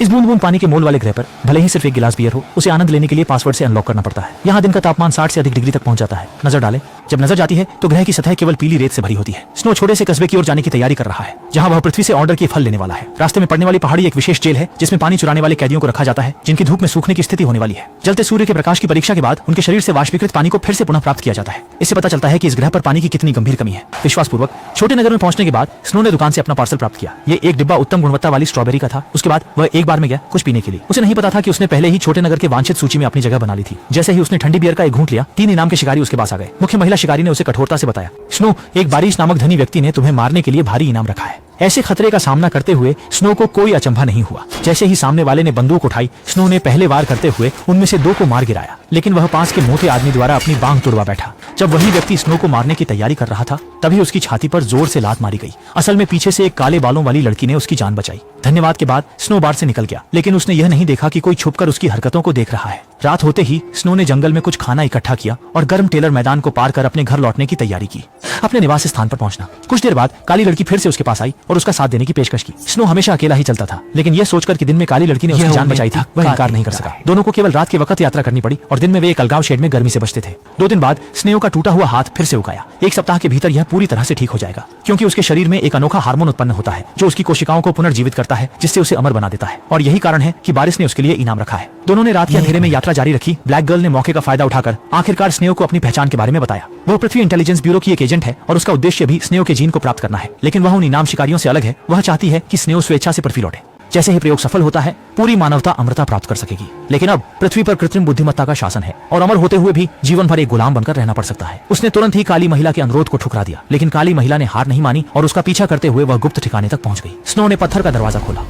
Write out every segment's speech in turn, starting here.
इस बूंद बूंद पानी के मोल वाले ग्रह पर भले ही सिर्फ एक गिलास बियर हो, उसे आनंद लेने के लिए पासवर्ड से अनलॉक करना पड़ता है। यहाँ दिन का तापमान 60 से अधिक डिग्री तक पहुंच जाता है। नजर डालें, जब नजर जाती है तो ग्रह की सतह केवल पीली रेत से भरी होती है। स्नो छोटे से कस्बे की ओर जाने की तैयारी कर रहा है, जहाँ वह पृथ्वी से ऑर्डर के फल लेने वाला है। रास्ते में पड़ने वाली पहाड़ी एक विशेष जेल है, जिसमें पानी चुराने वाले कैदियों को रखा जाता है, जिनकी धूप में सूखने की स्थिति होने वाली है। जलते सूर्य के प्रकाश की परीक्षा के बाद उनके शरीर से वाष्पीकृत पानी को फिर से पुनः प्राप्त किया जाता है। इससे पता चलता है कि इस ग्रह पर पानी की कितनी गंभीर कमी है। विश्वासपूर्वक छोटे नगर में पहुंचने के बाद स्नो ने दुकान से अपना पार्सल प्राप्त किया। ये एक डिब्बा उत्तम गुणवत्ता वाली स्ट्रॉबेरी का था। उसके बाद वह एक बार में गया कुछ पीने के लिए। उसे नहीं पता था कि उसने पहले ही छोटे नगर के वांछित सूची में अपनी जगह बना ली थी। जैसे ही उसने ठंडी बियर का एक घूंट लिया, 3 इनाम के शिकारी उसके पास आ गए। मुख्य महिला शिकारी ने उसे कठोरता से बताया, स्नो, एक बारिश नामक धनी व्यक्ति ने तुम्हें मारने के लिए भारी इनाम रखा है। ऐसे खतरे का सामना करते हुए स्नो को कोई अचंभा नहीं हुआ। जैसे ही सामने वाले ने बंदूक उठाई, स्नो ने पहले वार करते हुए उनमें से 2 को मार गिराया, लेकिन वह पास के मोटे आदमी द्वारा अपनी बांग तोड़वा बैठा। जब वही व्यक्ति स्नो को मारने की तैयारी कर रहा था, तभी उसकी छाती पर जोर से लात मारी गई। असल में पीछे से एक काले बालों वाली लड़की ने उसकी जान बचाई। धन्यवाद के बाद स्नो बार से निकल गया, लेकिन उसने यह नहीं देखा कि कोई छुपकर उसकी हरकतों को देख रहा है। रात होते ही स्नो ने जंगल में कुछ खाना इकट्ठा किया और गर्म टेलर मैदान को पार कर अपने घर लौटने की तैयारी की। अपने निवास स्थान पर पहुंचना। कुछ देर बाद काली लड़की फिर से उसके पास आई और उसका साथ देने की पेशकश की। स्नो हमेशा अकेला ही चलता था, लेकिन यह सोचकर कि दिन में काली लड़की ने उसकी जान बचाई थी, वह इनकार नहीं कर सका। दोनों को केवल रात के वक्त यात्रा करनी पड़ी और दिन में वे एक अलगाव शेड में गर्मी से बचते थे। 2 दिन बाद स्नेहो का टूटा हुआ हाथ फिर से उगाया। 1 सप्ताह के भीतर यह पूरी तरह से ठीक हो जाएगा, क्योंकि उसके शरीर में एक अनोखा हार्मोन उत्पन्न होता है जो उसकी कोशिकाओं को पुनर्जीवित करता है, जिससे उसे अमर बना देता है। और यही कारण है कि बारिश ने उसके लिए इनाम रखा है। दोनों ने रात के अंधेरे में यात्रा जारी रखी। ब्लैक गर्ल ने मौके का फायदा उठाकर आखिरकार स्नेहो को अपनी पहचान के बारे में बताया। वह पृथ्वी इंटेलिजेंस ब्यूरो की एक एजेंट है और उसका उद्देश्य भी स्नेहो के जीन को प्राप्त करना है। लेकिन वह उन इनाम शिकारियों से अलग है। वह चाहती है कि स्नेहो स्वेच्छा से पृथ्वी लौटे। जैसे ही प्रयोग सफल होता है, पूरी मानवता अमरता प्राप्त कर सकेगी। लेकिन अब पृथ्वी पर कृत्रिम बुद्धिमत्ता का शासन है और अमर होते हुए भी जीवन भर एक गुलाम बनकर रहना पड़ सकता है। उसने तुरंत ही काली महिला के अनुरोध को ठुकरा दिया, लेकिन काली महिला ने हार नहीं मानी और उसका पीछा करते हुए वह गुप्त ठिकाने तक पहुंच गई। स्नो ने पत्थर का दरवाजा खोला।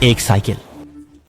एक साइकिल।